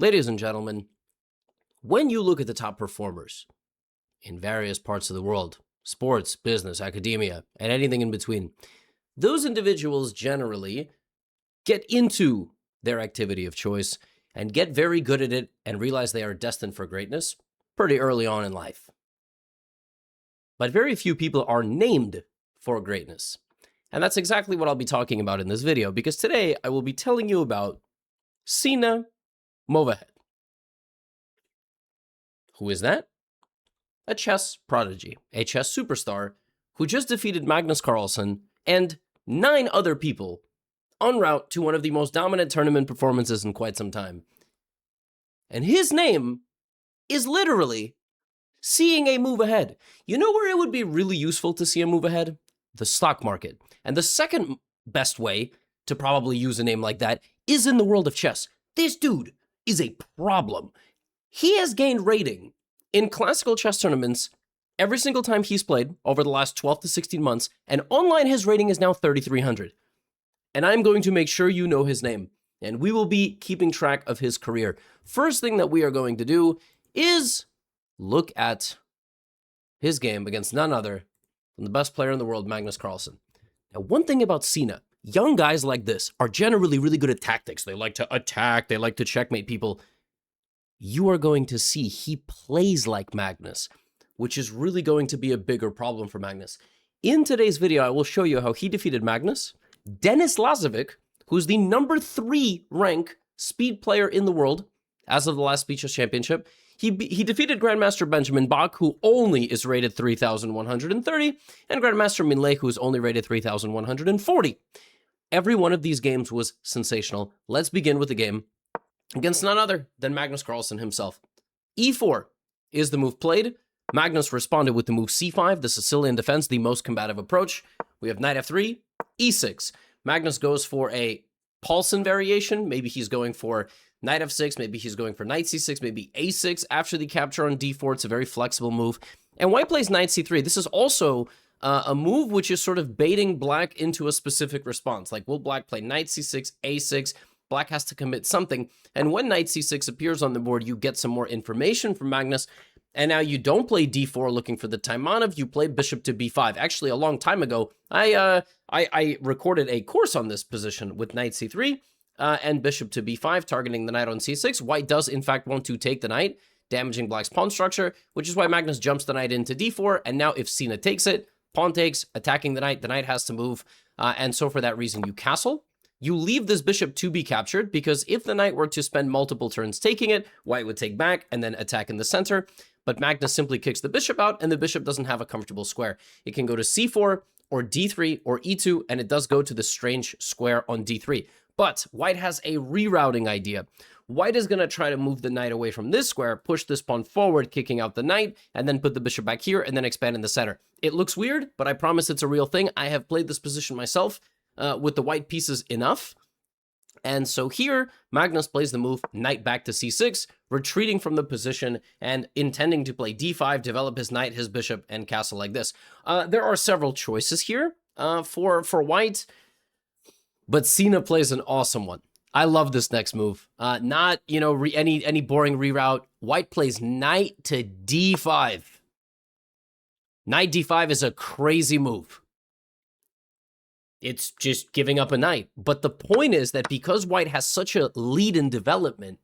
Ladies and gentlemen, when you look at the top performers in various parts of the world, sports, business, academia, and anything in between, those individuals generally get into their activity of choice and get very good at it and realize they are destined for greatness pretty early on in life. But very few people are named for greatness. And that's exactly what I'll be talking about in this video, because today I will be telling you about Sina Movahed. Who is that? A chess prodigy, a chess superstar who just defeated Magnus Carlsen and 9 other people en route to one of the most dominant tournament performances in quite some time. And his name is literally seeing a move ahead. You know where it would be really useful to see a move ahead? The stock market. And the second best way to probably use a name like that is in the world of chess. This dude is a problem. He has gained rating in classical chess tournaments every single time he's played over the last 12 to 16 months, and online his rating is now 3,300. And I'm going to make sure you know his name, and we will be keeping track of his career. First thing that we are going to do is look at his game against none other than the best player in the world, Magnus Carlsen. Now, one thing about Sina, young guys like this are generally really good at tactics. They like to attack, they like to checkmate people. You are going to see he plays like Magnus, which is really going to be a bigger problem for Magnus. In today's video, I will show you how he defeated Magnus, Denis Lazovic, who's the number 3 rank speed player in the world as of the last Speed Chess Championship. He defeated Grandmaster Benjamin Bach, who only is rated 3,130, and Grandmaster Minlay, who is only rated 3,140. Every one of these games was sensational. Let's begin with the game against none other than Magnus Carlsen himself. E4 is the move played. Magnus responded with the move c5, the Sicilian defense, the most combative approach. We have knight f3, e6. Magnus goes for a Carlsen variation. Maybe he's going for knight f6, maybe he's going for knight c6, maybe a6 after the capture on d4. It's a very flexible move. And white plays knight c3. This is also a move which is sort of baiting black into a specific response. Like, will black play knight c6, a6? Black has to commit something. And when knight c6 appears on the board, you get some more information from Magnus. And now you don't play d4 looking for the Taimanov, you play bishop to b5. Actually, a long time ago, I recorded a course on this position with knight c3 and bishop to b5, targeting the knight on c6. White does, in fact, want to take the knight, damaging black's pawn structure, which is why Magnus jumps the knight into d4. And now if Sina takes it, pawn takes, attacking the knight has to move. And so for that reason, you castle. You leave this bishop to be captured, because if the knight were to spend multiple turns taking it, white would take back and then attack in the center. But Magnus simply kicks the bishop out, and the bishop doesn't have a comfortable square. It can go to c4 or d3 or e2, and it does go to the strange square on d3. But white has a rerouting idea. White is going to try to move the knight away from this square, push this pawn forward, kicking out the knight, and then put the bishop back here, and then expand in the center. It looks weird, but I promise it's a real thing. I have played this position myself with the white pieces enough. And so here, Magnus plays the move knight back to c6, retreating from the position and intending to play d5, develop his knight, his bishop, and castle like this. There are several choices here for white, but Sina plays an awesome one. I love this next move. Not, any boring reroute. White plays knight to d5. Knight d5 is a crazy move. It's just giving up a knight. But the point is that because white has such a lead in development,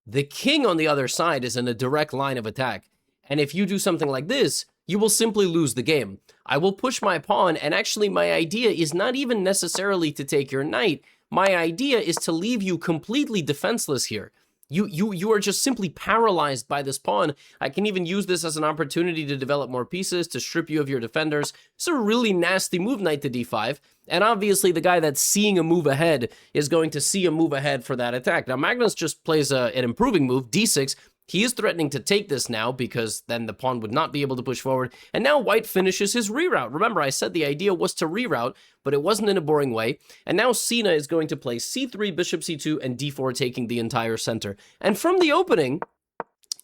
the king on the other side is in a direct line of attack. And if you do something like this, you will simply lose the game. I will push my pawn, and actually my idea is not even necessarily to take your knight. My idea is to leave you completely defenseless here. You are just simply paralyzed by this pawn. I can even use this as an opportunity to develop more pieces, to strip you of your defenders. It's a really nasty move, knight to d5. And obviously the guy that's seeing a move ahead is going to see a move ahead for that attack. Now Magnus just plays an improving move, d6. He is threatening to take this now, because then the pawn would not be able to push forward. And now white finishes his reroute. Remember, I said the idea was to reroute, but it wasn't in a boring way. And now Sina is going to play c3, bishop c2, and d4, taking the entire center. And from the opening,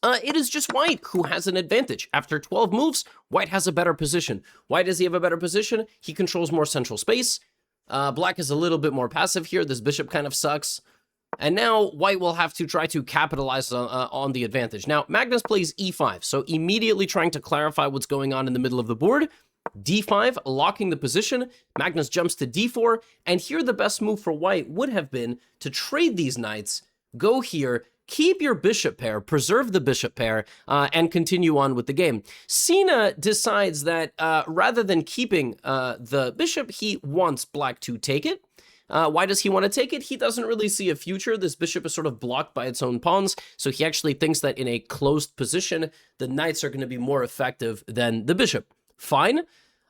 it is just white who has an advantage. After 12 moves, white has a better position. Why does he have a better position? He controls more central space. Black is a little bit more passive here. This bishop kind of sucks. And now white will have to try to capitalize on the advantage. Now, Magnus plays e5, so immediately trying to clarify what's going on in the middle of the board. d5, locking the position. Magnus jumps to d4, and here the best move for white would have been to trade these knights, go here, keep your bishop pair, preserve the bishop pair, and continue on with the game. Sina decides that rather than keeping the bishop, he wants black to take it. Why does he want to take it? He doesn't really see a future. This bishop is sort of blocked by its own pawns, so he actually thinks that in a closed position, the knights are going to be more effective than the bishop. Fine.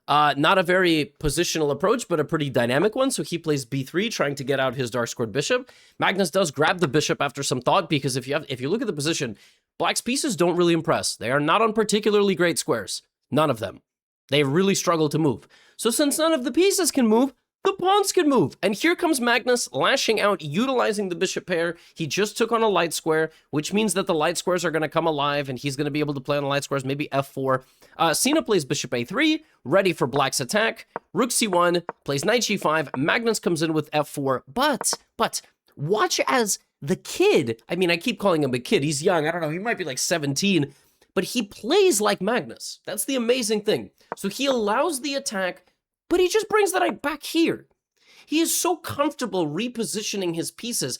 Not a very positional approach, but a pretty dynamic one. So he plays b3, trying to get out his dark squared bishop. Magnus does grab the bishop after some thought, because if you look at the position, black's pieces don't really impress. They are not on particularly great squares. None of them. They really struggle to move. So since none of the pieces can move, the pawns can move. And here comes Magnus lashing out, utilizing the bishop pair. He just took on a light square, which means that the light squares are going to come alive, and he's going to be able to play on the light squares, maybe f4. Sina plays bishop a3, ready for black's attack. Rook c1, plays knight g5. Magnus comes in with f4. But, watch as the kid, I mean, I keep calling him a kid. He's young. I don't know. He might be like 17. But he plays like Magnus. That's the amazing thing. So he allows the attack, but he just brings the knight back here. He is so comfortable repositioning his pieces,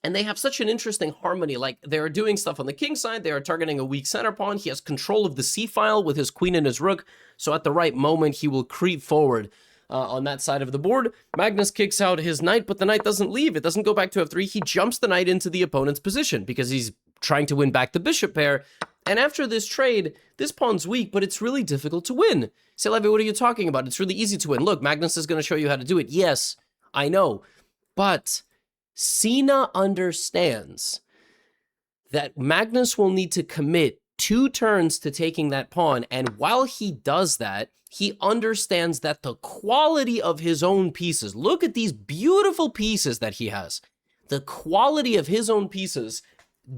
and they have such an interesting harmony. Like, they're doing stuff on the king side, they are targeting a weak center pawn, he has control of the c-file with his queen and his rook, so at the right moment, he will creep forward on that side of the board. Magnus kicks out his knight, but the knight doesn't leave. It doesn't go back to f3. He jumps the knight into the opponent's position, because he's trying to win back the bishop pair. And after this trade, this pawn's weak, but it's really difficult to win. Say, Levy, what are you talking about? It's really easy to win. Look, Magnus is going to show you how to do it. Yes, I know. But Sina understands that Magnus will need to commit 2 turns to taking that pawn. And while he does that, he understands that the quality of his own pieces, look at these beautiful pieces that he has. The quality of his own pieces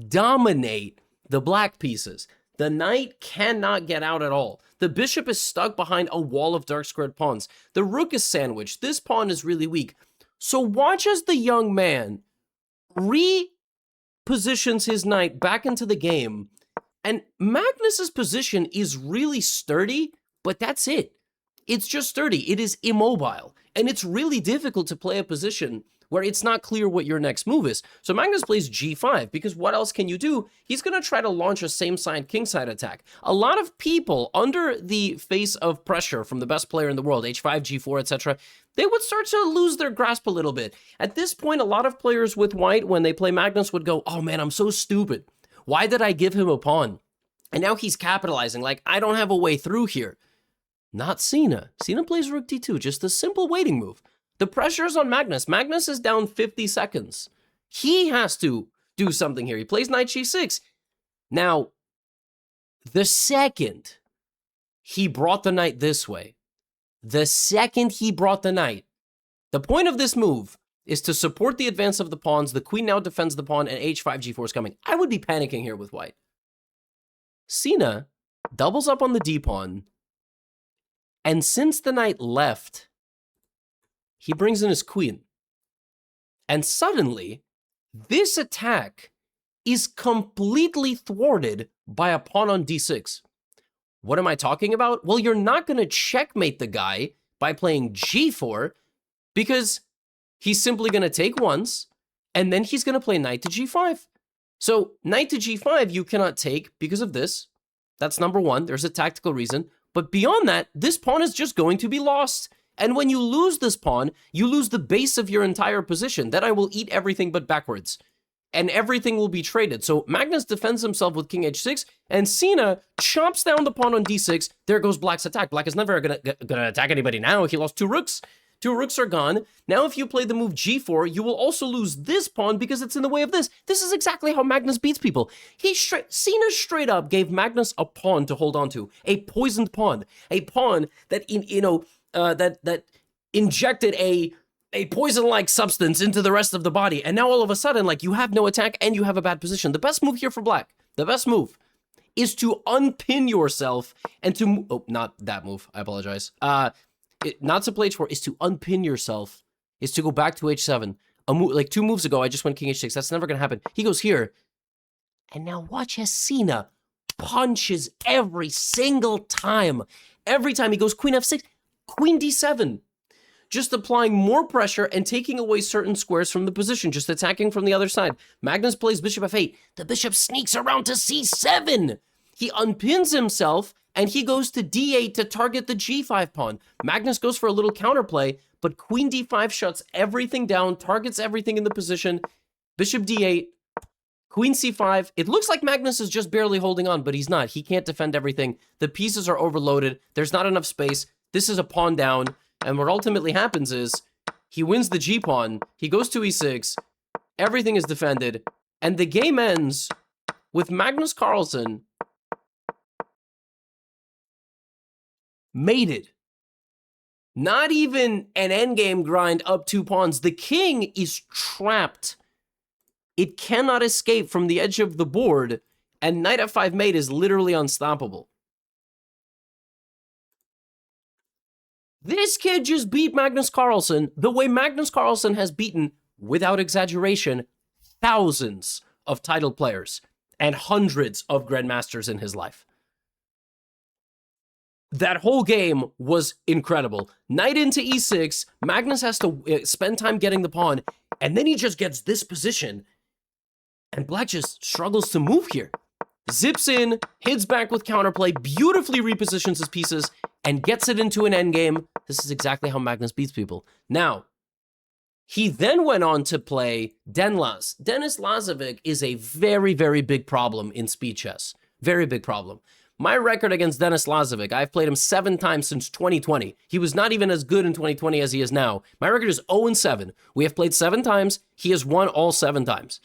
dominate the black pieces. The knight cannot get out at all. The bishop is stuck behind a wall of dark squared pawns. The rook is sandwiched. This pawn is really weak. So watch as the young man repositions his knight back into the game. And Magnus's position is really sturdy, but that's it. It's just sturdy. It is immobile. And it's really difficult to play a position where it's not clear what your next move is. So Magnus plays g5, because what else can you do? He's going to try to launch a same-side, king-side attack. A lot of people, under the face of pressure from the best player in the world, h5, g4, etc., they would start to lose their grasp a little bit. At this point, a lot of players with white, when they play Magnus, would go, oh man, I'm so stupid. Why did I give him a pawn? And now he's capitalizing, like, I don't have a way through here. Not Sina. Sina plays rook d2, just a simple waiting move. The pressure is on Magnus. Magnus is down 50 seconds. He has to do something here. He plays knight g6. Now, the second he brought the knight this way, the point of this move is to support the advance of the pawns. The queen now defends the pawn, and h5, g4 is coming. I would be panicking here with white. Sina doubles up on the d-pawn, and since the knight left, he brings in his queen. And suddenly, this attack is completely thwarted by a pawn on d6. What am I talking about? Well, you're not going to checkmate the guy by playing g4, because he's simply going to take once, and then he's going to play knight to g5. So knight to g5 you cannot take because of this. That's number one. There's a tactical reason. But beyond that, this pawn is just going to be lost. And when you lose this pawn, you lose the base of your entire position. Then I will eat everything but backwards. And everything will be traded. So Magnus defends himself with king h6, and Sina chops down the pawn on d6. There goes black's attack. Black is never gonna attack anybody now. He lost 2 rooks. 2 rooks are gone. Now if you play the move g4, you will also lose this pawn because it's in the way of this. This is exactly how Magnus beats people. Sina straight up gave Magnus a pawn to hold on to. A poisoned pawn. A pawn that, that injected a poison-like substance into the rest of the body. And now all of a sudden, like, you have no attack and you have a bad position. The best move here for black, the best move, is to unpin yourself and to... Oh, not that move. I apologize. Not to play h4, is to unpin yourself, is to go back to h7, like 2 moves ago, I just went king h6. That's never going to happen. He goes here. And now watch as Sina punches every single time. Every time he goes queen f6, queen d7. Just applying more pressure and taking away certain squares from the position, just attacking from the other side. Magnus plays bishop f8. The bishop sneaks around to c7. He unpins himself, and he goes to d8 to target the g5 pawn. Magnus goes for a little counterplay, but queen d5 shuts everything down, targets everything in the position. Bishop d8, queen c5. It looks like Magnus is just barely holding on, but he's not. He can't defend everything. The pieces are overloaded. There's not enough space. This is a pawn down. And what ultimately happens is he wins the g-pawn. He goes to e6. Everything is defended. And the game ends with Magnus Carlsen mated. Not even an endgame grind up 2 pawns. The king is trapped. It cannot escape from the edge of the board, and knight f5 mate is literally unstoppable. This kid just beat Magnus Carlsen the way Magnus Carlsen has beaten, without exaggeration, thousands of title players and hundreds of grandmasters in his life. That whole game was incredible. Knight into e6, Magnus has to spend time getting the pawn, and then he just gets this position, and Black just struggles to move here. Zips in, hits back with counterplay, beautifully repositions his pieces, and gets it into an endgame. This is exactly how Magnus beats people. Now, he then went on to play Denlas. Denis Lazovic is a very, very big problem in speed chess. Very big problem. My record against Denis Lazovic, I've played him 7 times since 2020. He was not even as good in 2020 as he is now. My record is 0-7. We have played 7 times. He has won all 7 times.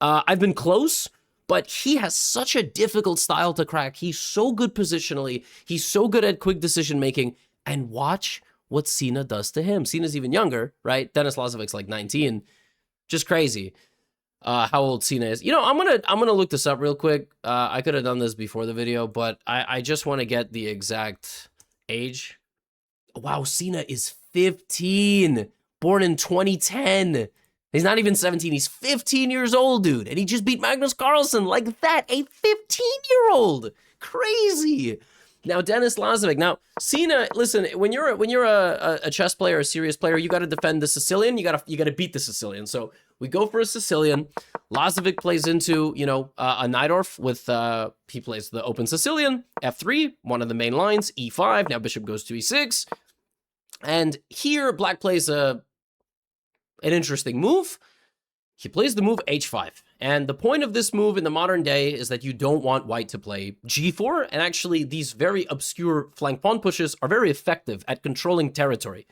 I've been close, but he has such a difficult style to crack. He's so good positionally. He's so good at quick decision-making. And watch what Sina does to him. Sina's even younger, right? Denis Lazovic's like 19. Just crazy how old Sina is. You know, I'm gonna look this up real quick. I could have done this before the video, but I just want to get the exact age. Wow, Sina is 15. Born in 2010. He's not even 17. He's 15 years old, dude. And he just beat Magnus Carlsen like that. A 15-year-old. Crazy. Now, Denis Lazovic. Now, Sina, listen, when you're a chess player, a serious player, you got to defend the Sicilian. You got to beat the Sicilian. So we go for a Sicilian. Lazovic plays into, you know, a Najdorf with, he plays the open Sicilian, f3, one of the main lines, e5. Now bishop goes to e6. And here, Black plays an interesting move. He plays the move h5. And the point of this move in the modern day is that you don't want white to play g4. And actually, these very obscure flank pawn pushes are very effective at controlling territory.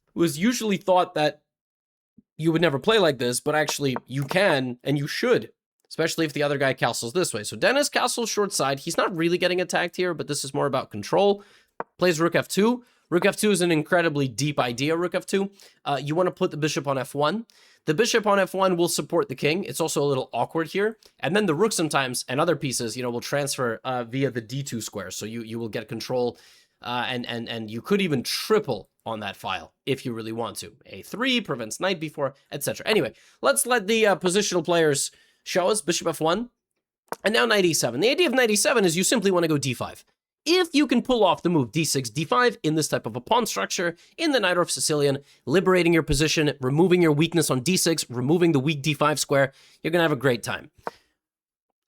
It was usually thought that you would never play like this, but actually you can and you should, especially if the other guy castles this way. So Denis castles short side. He's not really getting attacked here, but this is more about control. Plays rook f2. Rook f2 is an incredibly deep idea, rook f2. You want to put the bishop on f1. The bishop on f1 will support the king. It's also a little awkward here. And then the rook sometimes, and other pieces, you know, will transfer via the d2 square. So you will get control, and you could even triple on that file if you really want to. a3 prevents knight b4, etc. Anyway, let's let the positional players show us. Bishop f1, and now knight e7. The idea of knight e7 is you simply want to go d5. If you can pull off the move d6, d5 in this type of a pawn structure, in the Najdorf Sicilian, liberating your position, removing your weakness on d6, removing the weak d5 square, you're going to have a great time.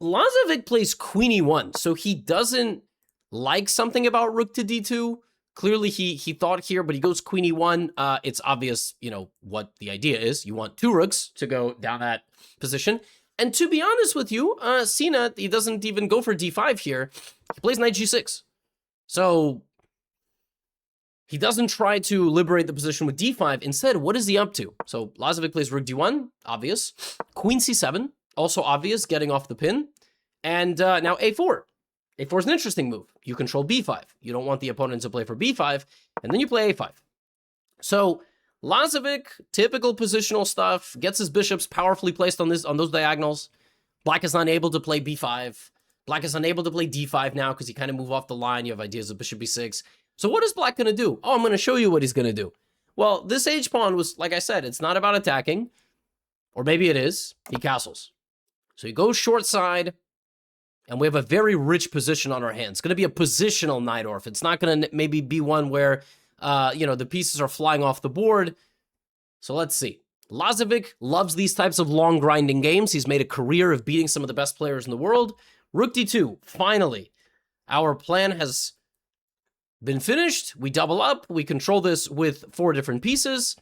Lazovic plays queen e1, so he doesn't like something about rook to d2. Clearly, he thought here, but he goes queen e1. It's obvious, you know, what the idea is. You want 2 rooks to go down that position. And to be honest with you, Sina, he doesn't even go for d5 here. He plays knight g6. So he doesn't try to liberate the position with d5. Instead, what is he up to? So Lazovic plays rook d1, obvious. Queen c7, also obvious, getting off the pin. And now a4. a4 is an interesting move. You control b5. You don't want the opponent to play for b5, and then you play a5. So Lazovic, typical positional stuff, gets his bishops powerfully placed on those diagonals. Black is unable to play b5. Black is unable to play d5 now because you kind of move off the line. You have ideas of bishop b6. So what is Black going to do? Oh, I'm going to show you what he's going to do. Well, this h-pawn was, like I said, it's not about attacking. Or maybe it is. He castles. So he goes short side, and we have a very rich position on our hands. It's going to be a positional Najdorf. It's not going to maybe be one where, the pieces are flying off the board. So let's see. Lazovic loves these types of long grinding games. He's made a career of beating some of the best players in the world. Rook d2, finally. Our plan has been finished. We double up. We control this with 4 different pieces.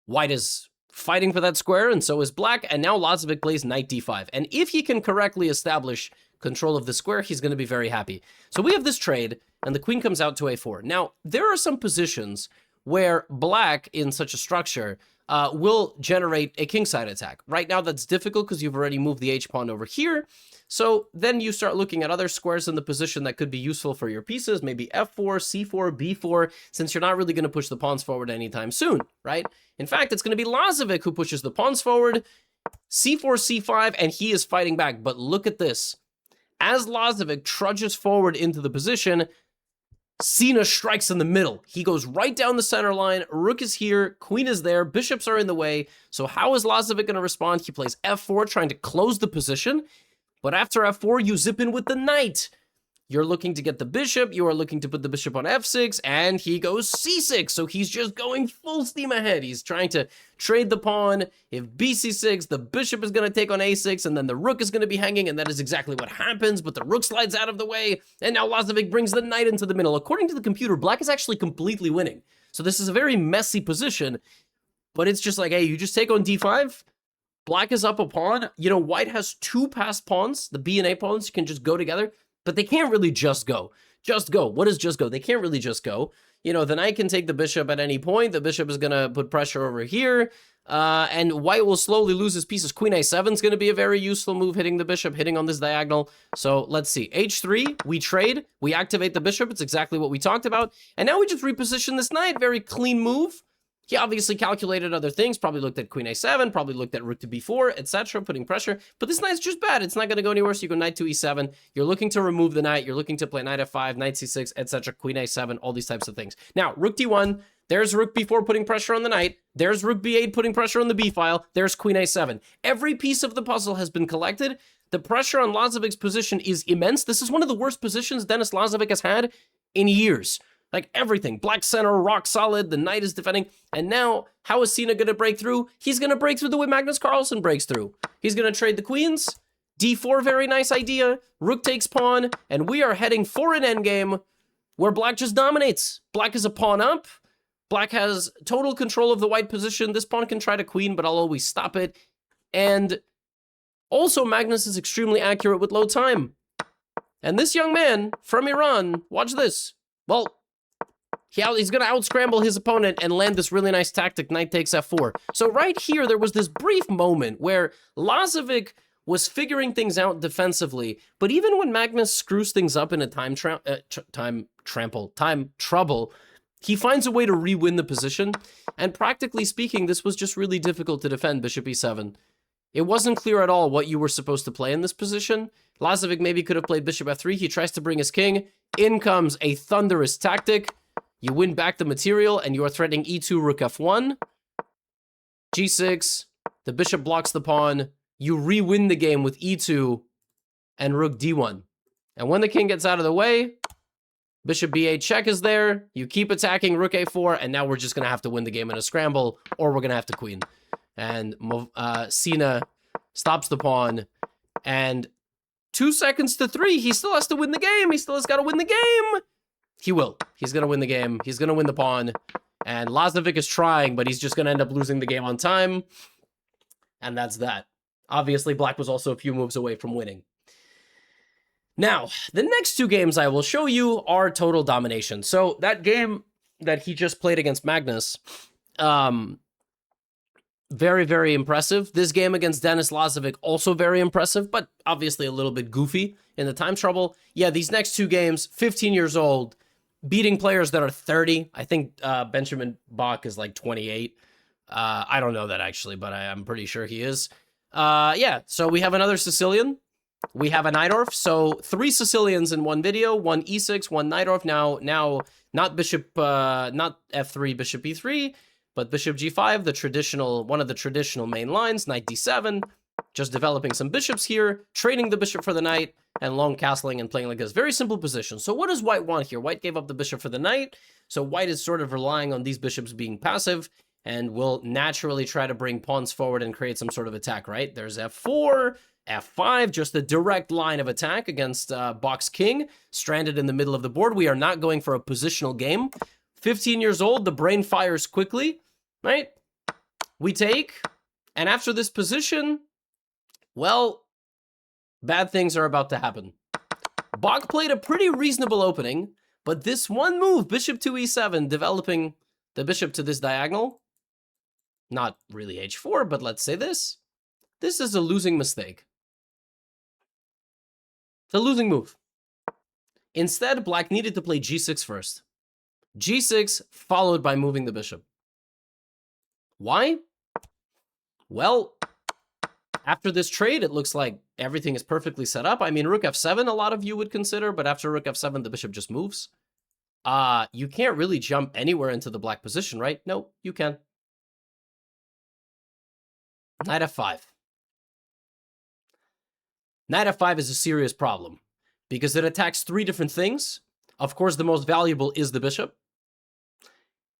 White is fighting for that square, and so is black. And now Lazovic plays knight d5. And if he can correctly establish control of the square, he's going to be very happy. So we have this trade, and the queen comes out to a4. Now, there are some positions where black in such a structure will generate a kingside attack. Right now, that's difficult because you've already moved the h-pawn over here. So then you start looking at other squares in the position that could be useful for your pieces, maybe f4, c4, b4, since you're not really going to push the pawns forward anytime soon, right? In fact, it's going to be Lazovic who pushes the pawns forward, c4, c5, and he is fighting back. But look at this. As Lazovic trudges forward into the position, Sina strikes in the middle. He goes right down the center line. Rook is here. Queen is there. Bishops are in the way. So how is Lazovic going to respond? He plays f4, trying to close the position. But after f4, you zip in with the knight. You're looking to get the bishop. You are looking to put the bishop on f6. And he goes c6. So he's just going full steam ahead. He's trying to trade the pawn. If bc6, the bishop is going to take on a6. And then the rook is going to be hanging. And that is exactly what happens. But the rook slides out of the way. And now Lazovic brings the knight into the middle. According to the computer, black is actually completely winning. So this is a very messy position. But it's just like, hey, you just take on d5. Black is up a pawn. White has 2 passed pawns. The b and a pawns can just go together. But they can't really just go. Just go. What is just go? They can't really just go. The knight can take the bishop at any point. The bishop is going to put pressure over here. And white will slowly lose his pieces. Queen a7 is going to be a very useful move, hitting the bishop, hitting on this diagonal. So let's see. h3, we trade. We activate the bishop. It's exactly what we talked about. And now we just reposition this knight. Very clean move. He obviously calculated other things, probably looked at queen a7, probably looked at rook to b4, etc., putting pressure. But this knight's just bad. It's not going to go anywhere, so you go knight to e7. You're looking to remove the knight. You're looking to play knight f5, knight c6, etc., queen a7, all these types of things. Now, rook d1, there's rook b4 putting pressure on the knight. There's rook b8 putting pressure on the b file. There's queen a7. Every piece of the puzzle has been collected. The pressure on Lazovic's position is immense. This is one of the worst positions Denis Lazovic has had in years. Like everything, black center, rock solid, the knight is defending. And now, how is Sina going to break through? He's going to break through the way Magnus Carlsen breaks through. He's going to trade the queens. d4, very nice idea. Rook takes pawn. And we are heading for an endgame where black just dominates. Black is a pawn up. Black has total control of the white position. This pawn can try to queen, but I'll always stop it. And also, Magnus is extremely accurate with low time. And this young man from Iran, watch this. Well, he's going to out-scramble his opponent and land this really nice tactic, knight takes f4. So right here, there was this brief moment where Lazovic was figuring things out defensively, but even when Magnus screws things up in a time trouble, he finds a way to re-win the position. And practically speaking, this was just really difficult to defend bishop e7. It wasn't clear at all what you were supposed to play in this position. Lazovic maybe could have played bishop f3. He tries to bring his king. In comes a thunderous tactic. You win back the material, and you are threatening e2, rook f1. g6, the bishop blocks the pawn. You re-win the game with e2 and rook d1. And when the king gets out of the way, bishop b8 check is there. You keep attacking, rook a4, and now we're just going to have to win the game in a scramble, or we're going to have to queen. And Sina stops the pawn, and 2 seconds to 3, he still has to win the game. He still has got to win the game. He will. He's going to win the game. He's going to win the pawn. And Lazovic is trying, but he's just going to end up losing the game on time. And that's that. Obviously, black was also a few moves away from winning. Now, the next 2 games I will show you are total domination. So that game that he just played against Magnus, very, very impressive. This game against Denis Lazovic, also very impressive, but obviously a little bit goofy in the time trouble. Yeah, these next 2 games, 15 years old, beating players that are 30. I think Benjamin Bach is like 28. I don't know that actually, but I'm pretty sure he is. Yeah, so we have another Sicilian. We have a Najdorf. So 3 Sicilians in one video, 1 e6, 1 Najdorf. Now not bishop, not f3, bishop e3, But bishop g5, one of the traditional main lines, knight d7, just developing some bishops here, trading the bishop for the knight, and long castling and playing like this. Very simple position. So what does white want here? White gave up the bishop for the knight, so white is sort of relying on these bishops being passive, and will naturally try to bring pawns forward and create some sort of attack, right? There's f4, f5, just a direct line of attack against box king, stranded in the middle of the board. We are not going for a positional game. 15 years old, the brain fires quickly, right? We take, and after this position, well, bad things are about to happen. Bach played a pretty reasonable opening, but this one move, bishop to e7, developing the bishop to this diagonal, not really h4, but let's say this is a losing mistake. It's a losing move. Instead, black needed to play g6 first. g6 followed by moving the bishop. Why? Well, after this trade, it looks like everything is perfectly set up. I mean, rook f7, a lot of you would consider, but after rook f7, the bishop just moves. You can't really jump anywhere into the black position, right? No, you can. Knight f5. Knight f5 is a serious problem because it attacks three different things. Of course, the most valuable is the bishop.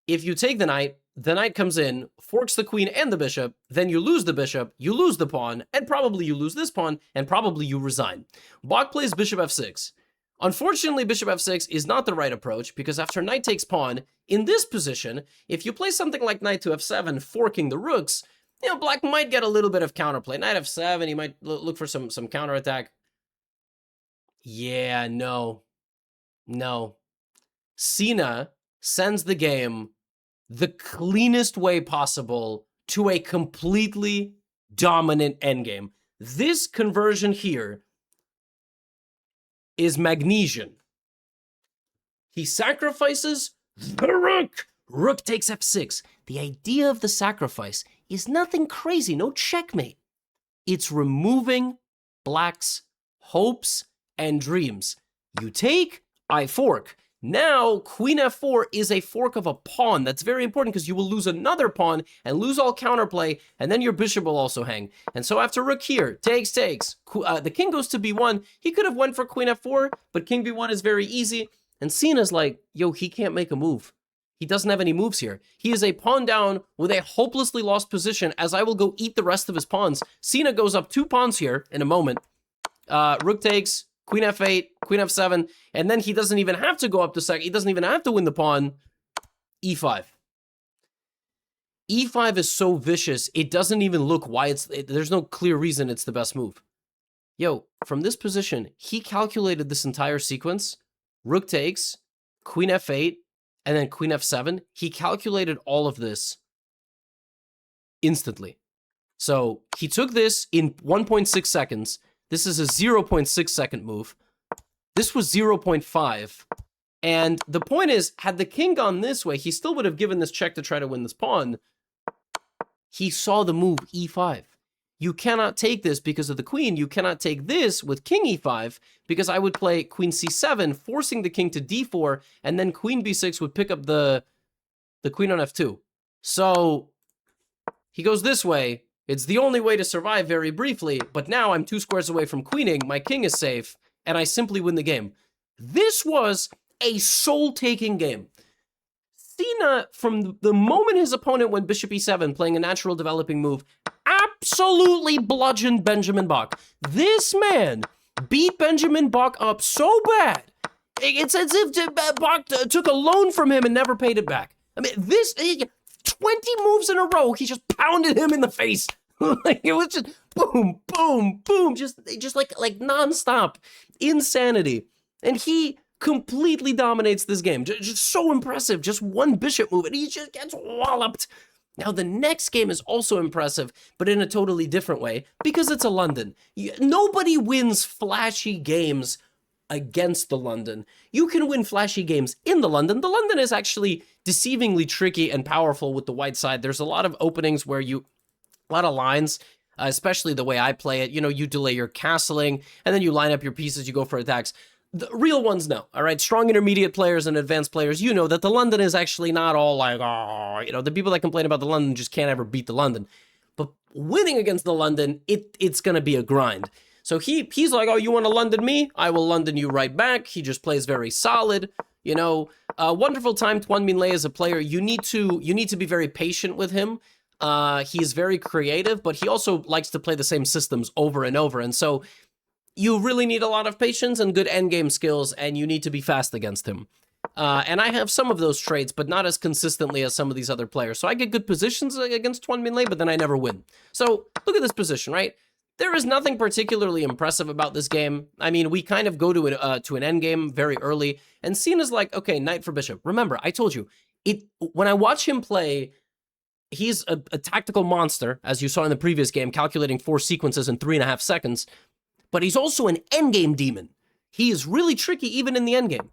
If you take the knight comes in, forks the queen and the bishop, then you lose the bishop, you lose the pawn, and probably you lose this pawn, and probably you resign. Bach plays bishop f6. Unfortunately, bishop f6 is not the right approach because after knight takes pawn, in this position, if you play something like knight to f7, forking the rooks, you know, black might get a little bit of counterplay. Knight f7, he might look for some counterattack. Yeah, no. Sina sends the game the cleanest way possible to a completely dominant endgame. This conversion here is Magnesian. He sacrifices the rook. Rook takes f6. The idea of the sacrifice is nothing crazy, no checkmate. It's removing black's hopes and dreams. You take, I fork. Now, queen f4 is a fork of a pawn. That's very important because you will lose another pawn and lose all counterplay, and then your bishop will also hang. And so after rook here, takes. The king goes to b1. He could have went for queen f4, but king b1 is very easy. And Sina's like, yo, he can't make a move. He doesn't have any moves here. He is a pawn down with a hopelessly lost position, as I will go eat the rest of his pawns. Sina goes up 2 pawns here in a moment. Rook takes, queen f8, queen f7, and then he doesn't even have to go up to second. He doesn't even have to win the pawn. e5. e5 is so vicious, it doesn't even look why there's no clear reason it's the best move. Yo, from this position, he calculated this entire sequence. Rook takes, queen f8, and then queen f7. He calculated all of this instantly. So he took this in 1.6 seconds. This is a 0.6 second move. This was 0.5. And the point is, had the king gone this way, he still would have given this check to try to win this pawn. He saw the move e5. You cannot take this because of the queen. You cannot take this with king e5 because I would play queen c7, forcing the king to d4, and then queen b6 would pick up the queen on f2. So he goes this way. It's the only way to survive very briefly, but now I'm 2 squares away from queening, my king is safe, and I simply win the game. This was a soul-taking game. Sina, from the moment his opponent went bishop e7, playing a natural developing move, absolutely bludgeoned Benjamin Bach. This man beat Benjamin Bach up so bad, it's as if Bach took a loan from him and never paid it back. I mean, 20 moves in a row, he just pounded him in the face. Like, it was just boom, boom, boom, just like nonstop insanity. And he completely dominates this game. Just so impressive. Just one bishop move, and he just gets walloped. Now, the next game is also impressive, but in a totally different way, because it's a London. Nobody wins flashy games against the London. You can win flashy games in the London. The London is actually deceivingly tricky and powerful with the white side. There's a lot of openings where a lot of lines, especially the way I play it, you know, you delay your castling, and then you line up your pieces, you go for attacks. The real ones know, all right? Strong intermediate players and advanced players, you know that the London is actually not all like, oh, you know, the people that complain about the London just can't ever beat the London. But winning against the London, it's going to be a grind. So he's like, oh, you want to London me? I will London you right back. He just plays very solid. You know, wonderful time. Tuan Minlay is a player. You need to be very patient with him. He's very creative, but he also likes to play the same systems over and over. And so you really need a lot of patience and good endgame skills, and you need to be fast against him. And I have some of those traits, but not as consistently as some of these other players. So I get good positions against Tuan Minlay, but then I never win. So look at this position, right? There is nothing particularly impressive about this game. I mean, we kind of go to an endgame very early, and Sina's like, okay, knight for bishop. Remember, I told you, when I watch him play, he's a tactical monster, as you saw in the previous game, calculating 4 sequences in 3.5 seconds, but he's also an endgame demon. He is really tricky even in the endgame.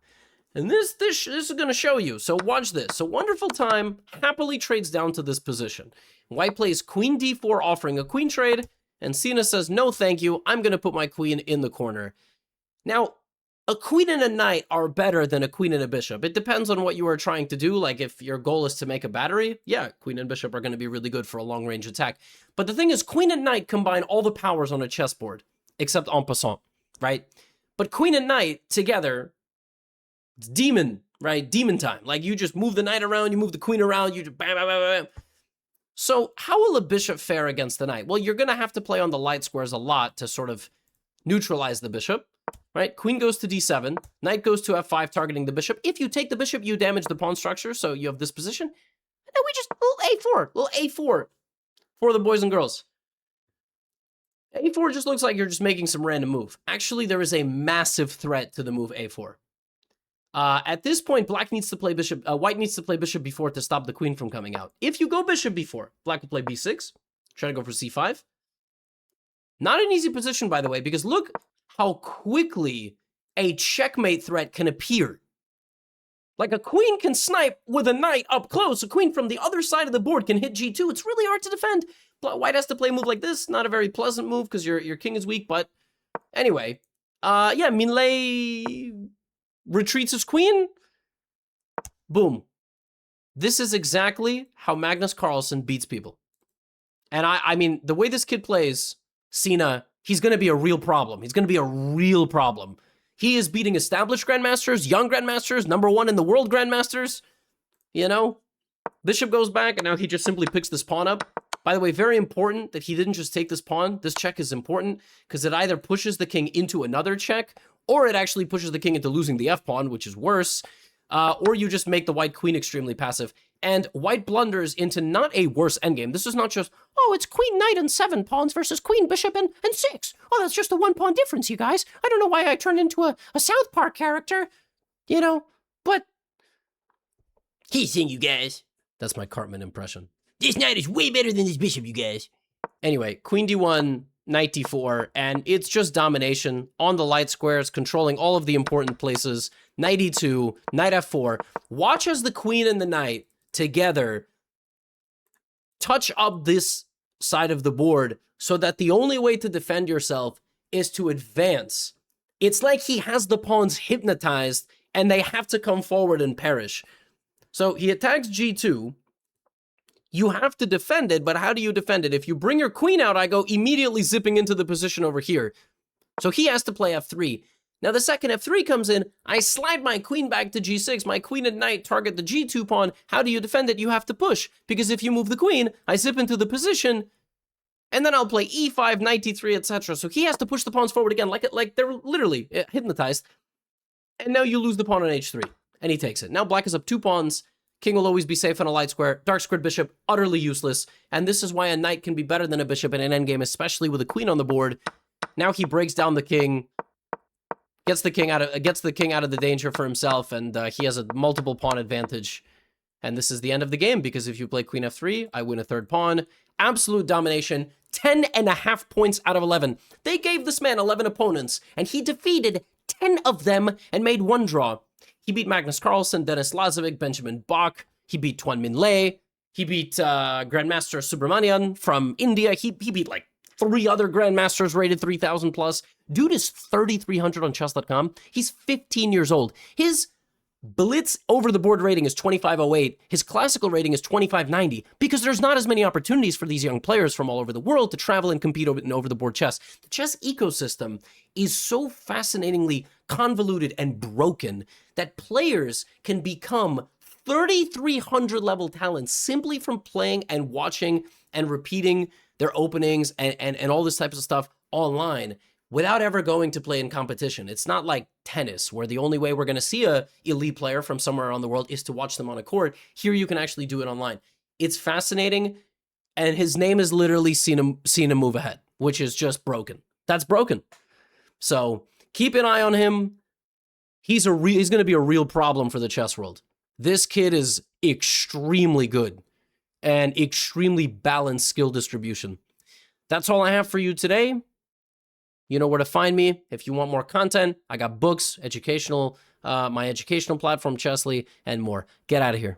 And this is going to show you. So watch this. So wonderful time happily trades down to this position. White plays queen d4, offering a queen trade, and Sina says, no, thank you. I'm going to put my queen in the corner. Now, a queen and a knight are better than a queen and a bishop. It depends on what you are trying to do. Like, if your goal is to make a battery, yeah, queen and bishop are going to be really good for a long-range attack. But the thing is, queen and knight combine all the powers on a chessboard, except en passant, right? But queen and knight together, it's demon, right? Demon time. Like, you just move the knight around, you move the queen around, you just bam, bam, bam, bam. So how will a bishop fare against the knight? Well, you're going to have to play on the light squares a lot to sort of neutralize the bishop, right? Queen goes to d7, knight goes to f5, targeting the bishop. If you take the bishop, you damage the pawn structure, so you have this position. And then we just, little a4 for the boys and girls. a4 just looks like you're just making some random move. Actually, there is a massive threat to the move a4. At this point, white needs to play bishop b4 to stop the queen from coming out. If you go bishop b4, black will play b6, try to go for c5. Not an easy position, by the way, because look how quickly a checkmate threat can appear. Like, a queen can snipe with a knight up close. A queen from the other side of the board can hit g2. It's really hard to defend. White has to play a move like this. Not a very pleasant move because your king is weak, but anyway. Yeah, Minlay retreats his queen. Boom. This is exactly how Magnus Carlsen beats people. And I mean, the way this kid plays, Sina, he's going to be a real problem. He's going to be a real problem. He is beating established grandmasters, young grandmasters, #1 in the world grandmasters. You know, bishop goes back, and now he just simply picks this pawn up. By the way, very important that he didn't just take this pawn. This check is important because it either pushes the king into another check, or it actually pushes the king into losing the f-pawn, which is worse, or you just make the white queen extremely passive. And white blunders into not a worse endgame. This is not just, oh, it's queen, knight, and 7 pawns versus queen, bishop, and 6. Oh, that's just a 1-pawn difference, you guys. I don't know why I turned into a South Park character, you know, but... He's saying, you guys. That's my Cartman impression. This knight is way better than this bishop, you guys. Anyway, queen d1, knight d4, and it's just domination on the light squares, controlling all of the important places. Knight e2, knight f4. Watch as the queen and the knight together touch up this side of the board so that the only way to defend yourself is to advance. It's like he has the pawns hypnotized and they have to come forward and perish. So he attacks g2. You have to defend it, but how do you defend it? If you bring your queen out, I go immediately zipping into the position over here. So he has to play f3. Now the second f3 comes in, I slide my queen back to g6. My queen and knight target the g2 pawn. How do you defend it? You have to push, because if you move the queen, I zip into the position, and then I'll play e5, knight d3, etc. So he has to push the pawns forward again, like they're literally hypnotized. And now you lose the pawn on h3, and he takes it. Now black is up 2 pawns. King will always be safe on a light square. Dark squared bishop, utterly useless. And this is why a knight can be better than a bishop in an endgame, especially with a queen on the board. Now he breaks down the king, gets the king out of the danger for himself, and he has a multiple pawn advantage. And this is the end of the game, because if you play queen f3, I win a 3rd pawn. Absolute domination. 10.5 points out of 11. They gave this man 11 opponents, and he defeated 10 of them and made 1 draw. He beat Magnus Carlsen, Denis Lazovic, Benjamin Bach. He beat Tuan Minlay. He beat Grandmaster Subramanian from India. He beat like 3 other grandmasters rated 3,000 plus. Dude is 3,300 on chess.com. He's 15 years old. His Blitz over-the-board rating is 2508. His classical rating is 2590 because there's not as many opportunities for these young players from all over the world to travel and compete in over-the-board chess. The chess ecosystem is so fascinatingly convoluted and broken that players can become 3,300 level talents simply from playing and watching and repeating their openings and all this types of stuff online without ever going to play in competition. It's not like tennis, where the only way we're going to see a elite player from somewhere around the world is to watch them on a court. Here you can actually do it online. It's fascinating, and his name has literally seen him move ahead, which is just broken. That's broken. So keep an eye on him. He's going to be a real problem for the chess world. This kid is extremely good and extremely balanced skill distribution. That's all I have for you today. You know where to find me if you want more content. I got books, educational, my educational platform, Chessly, and more. Get out of here.